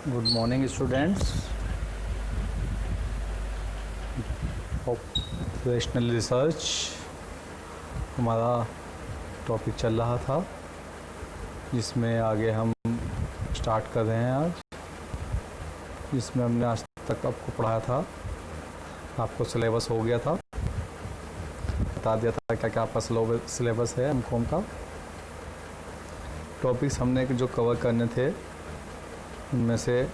Good morning students. Operational research हमारा topic चल रहा था, जिसमें आगे हम स्टार्ट कर रहे हैं आज। जिसमें हमने आज तक आपको पढ़ाया था, आपको सिलेबस हो गया था, बता दिया था क्या क्या आपका सिलेबस है एमकॉम का। टॉपिक्स हमने जो कवर करने थे उनमें से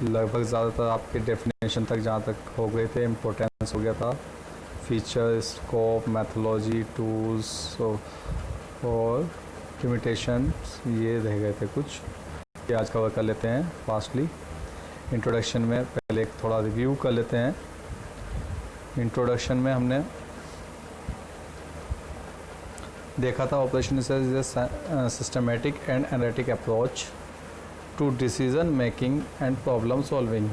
लगभग ज़्यादातर आपके डेफिनेशन तक जहाँ तक हो गए थे, इम्पोर्टेंस हो गया था, फीचर, स्कोप, मैथोलॉजी, टूल्स और लिमिटेशन, ये रह गए थे कुछ। ये आज कवर कर लेते हैं फास्टली। इंट्रोडक्शन में पहले एक थोड़ा रिव्यू कर लेते हैं। इंट्रोडक्शन में हमने देखा था operation research is a systematic and analytic approach to decision making and problem solving.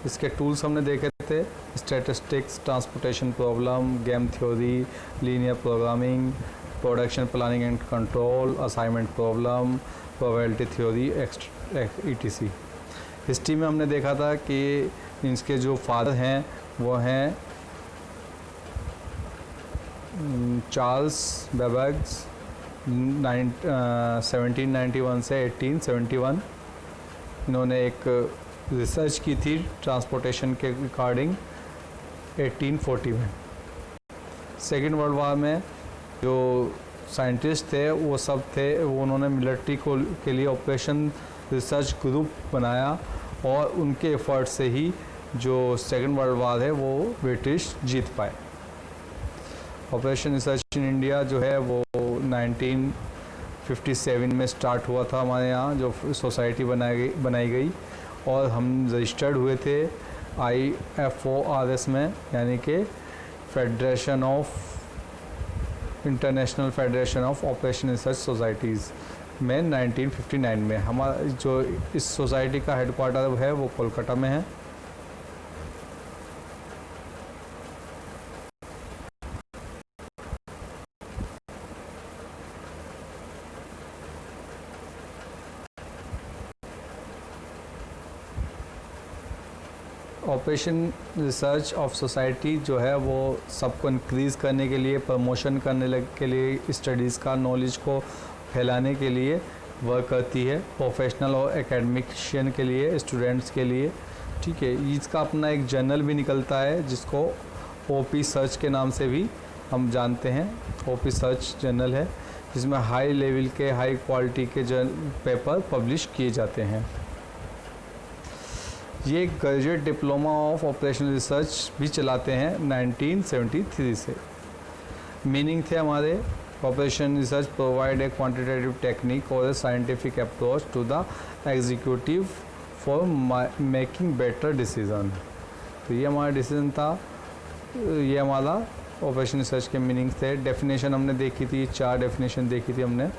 इसके टूल्स हमने देखे थे, statistics, transportation problem, game theory, linear programming, production planning and control, assignment problem, probability theory, etc। History में हमने देखा था कि इसके जो फादर हैं वो हैं चार्ल्स बेबेज 1791 से 1871। इन्होंने एक रिसर्च की थी ट्रांसपोर्टेशन के रिगार्डिंग 1840 में। सेकेंड वर्ल्ड वार में जो साइंटिस्ट थे वो सब थे, वो उन्होंने मिलिट्री के लिए ऑपरेशन रिसर्च ग्रुप बनाया और उनके एफर्ट से ही जो सेकेंड वर्ल्ड वार है वो ब्रिटिश जीत पाए। ऑपरेशन रिसर्च इन इंडिया जो है वो 1957 में स्टार्ट हुआ था हमारे यहाँ, जो सोसाइटी बनाई गई और हम रजिस्टर्ड हुए थे IFORS में, यानी कि federation of international federation of operation research societies में 1959 में। हमारा जो इस सोसाइटी का हेडक्वार्टर है वो कोलकाता में है। ऑपरेशन रिसर्च ऑफ सोसाइटी जो है वो सबको इंक्रीज़ करने के लिए, प्रमोशन करने के लिए, स्टडीज़ का नॉलेज को फैलाने के लिए वर्क करती है, प्रोफेशनल और एकेडमिशियन के लिए, स्टूडेंट्स के लिए। ठीक है, इसका अपना एक जर्नल भी निकलता है जिसको OP सर्च के नाम से भी हम जानते हैं। OP सर्च जर्नल है जिसमें हाई लेवल के, हाई क्वालिटी के पेपर पब्लिश किए जाते हैं। ये graduate diploma of operational research भी चलाते हैं 1973 से। मीनिंग थे हमारे, operation research provide a quantitative technique और a scientific approach to the executive for making better decision. तो ये हमारा डिसीजन था, ये हमारा ऑपरेशन रिसर्च के मीनिंग थे। डेफिनेशन हमने देखी थी, 4 डेफिनेशन देखी थी हमने।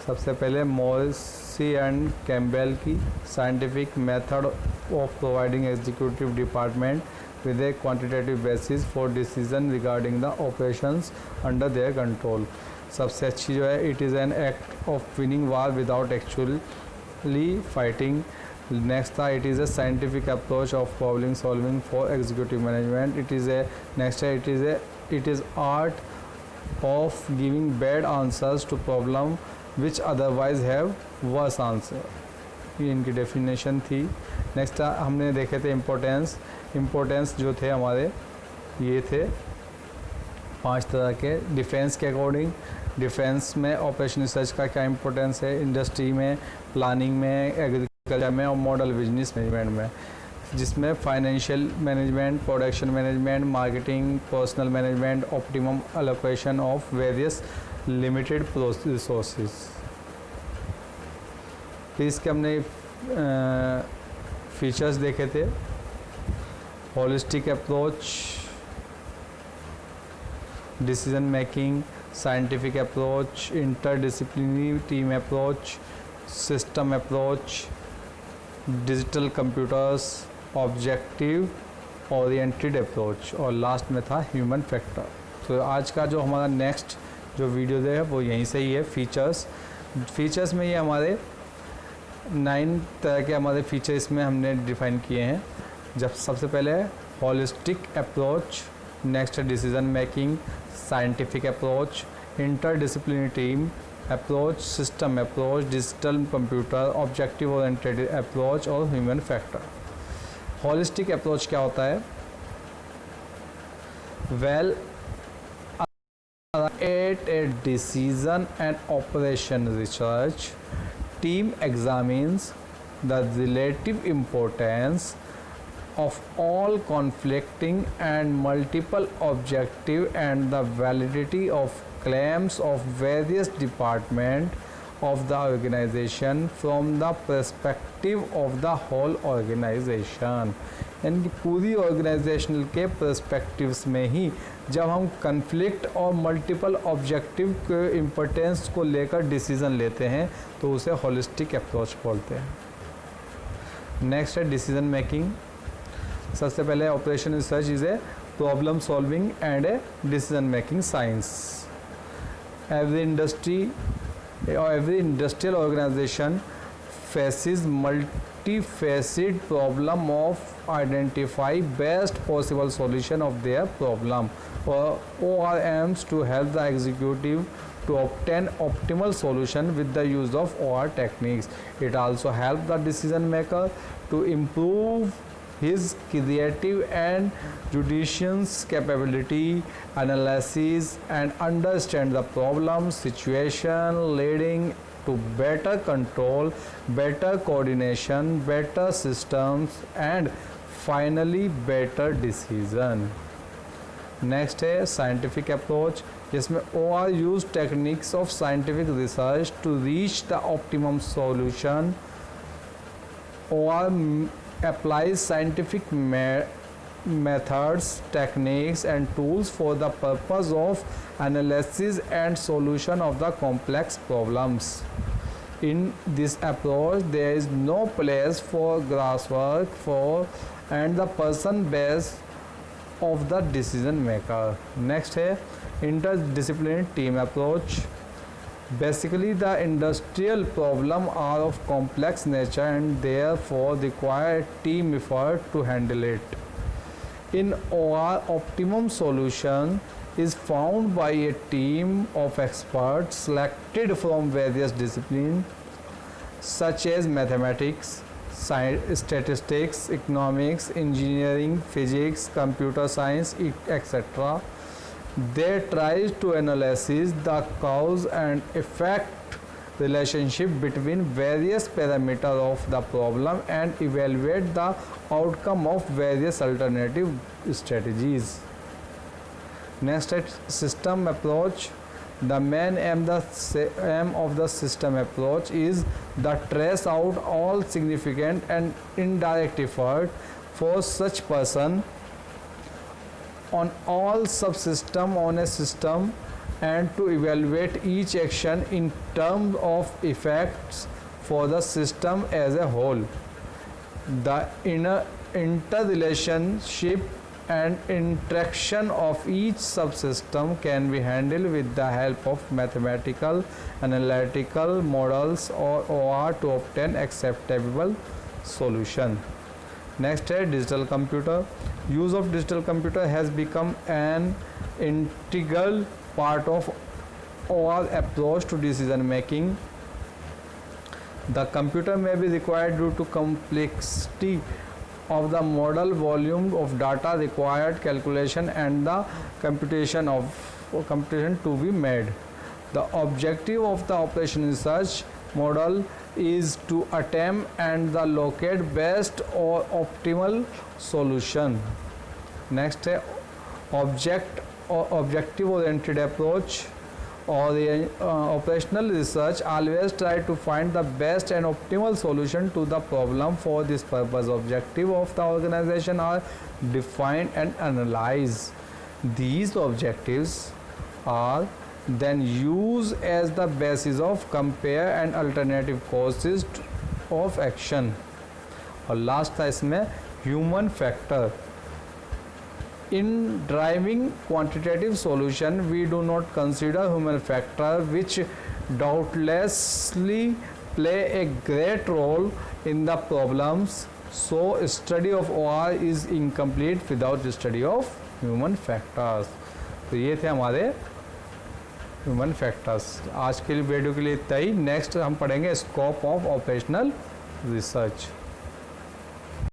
सबसे पहले मॉरिसी एंड कैम्पबेल की scientific method of providing executive department with a quantitative basis for decision regarding the operations under their control। सबसे अच्छी जो है, it is an act of winning war without actually fighting। next था, it is a scientific approach of problem solving for executive management। it is art of giving bad answers to problem which otherwise have worse answer। ये इनकी definition थी। Next हमने देखे थे importance जो थे हमारे, ये थे 5 तरह के। डिफेंस के अकॉर्डिंग, डिफेंस में ऑपरेशन रिसर्च का क्या इम्पोर्टेंस है, इंडस्ट्री में, प्लानिंग में, एग्रीकल्चर में और मॉडल बिजनेस मैनेजमेंट में, जिसमें financial management, production management, marketing, personal management, optimum allocation of various limited resources. फिर इसके हमने फीचर्स देखे थे, holistic approach, decision making, scientific approach, interdisciplinary team approach, system approach, digital computers, objective oriented approach, और last में था human factor. तो आज का जो हमारा नेक्स्ट जो वीडियो है वो यहीं से ही है, फीचर्स। फीचर्स में ये हमारे 9 तरह के हमारे फीचर्स में हमने डिफाइन किए हैं। जब सबसे पहले है होलिस्टिक अप्रोच, नेक्स्ट है decision making, scientific approach, interdisciplinary team approach, system approach, digital computer, objective oriented approach और ह्यूमन फैक्टर। होलिस्टिक अप्रोच क्या होता है? Well at a decision and operation research, team examines the relative importance of all conflicting and multiple objective and the validity of claims of various departments of the organization from the perspective of the whole organization। यानी कि पूरी organisational के perspectives में ही जब हम conflict और multiple objective के importance को लेकर डिसीज़न लेते हैं तो उसे होलिस्टिक अप्रोच बोलते हैं। नेक्स्ट है डिसीजन मेकिंग। सबसे पहले operation research is a problem solving and a decision making science. Every industrial organisation faces multifaceted problem of identify best possible solution of their problem or aims to help the executive to obtain optimal solution with the use of OR techniques. It also helps the decision maker to improve his creative and judicious capability, analysis and understand the problem situation, leading to better control, better coordination, better systems and finally better decision। Next है scientific approach, जिसमें OR use techniques of scientific research to reach the optimum solution. OR applies scientific methods, techniques and tools for the purpose of analysis and solution of the complex problems. In this approach there is no place for guesswork and the person base of the decision maker। next है interdisciplinary team approach। Basically the industrial problem are of complex nature and therefore require team effort to handle it। In OR, optimum solution is found by a team of experts selected from various disciplines such as mathematics, statistics, economics, engineering, physics, computer science, etc. They try to analyze the cause and effect relationship between various parameters of the problem and evaluate the outcome of various alternative strategies। next is system approach। the main aim of the system approach is to trace out all significant and indirect effort for such person on all subsystem on a system and to evaluate each action in terms of effects for the system as a whole। The interrelationship and interaction of each subsystem can be handled with the help of mathematical analytical models or to obtain acceptable solution। next है digital computer। use of digital computer has become an integral part of OR approach to decision making। the computer may be required due to complexity of the model, volume of data required, calculation and the computation to be made। the objective of the operation research model is to attempt and the locate best or optimal solution। next है objective oriented approach or operational research always try to find the best and optimal solution to the problem। for this purpose objective of the organization are defined and analyzed। these objectives are then used as the basis of compare and alternative courses of action। और last था इसमें human factor. in driving quantitative solution we do not consider human factor which doubtlessly play a great role in the problems, so study of OR is incomplete without study of human factors। तो ये थे हमारे human factors. आज के लिए video के लिए इतना ही। नेक्स्ट हम पढ़ेंगे स्कोप ऑफ ऑपरेशनल रिसर्च।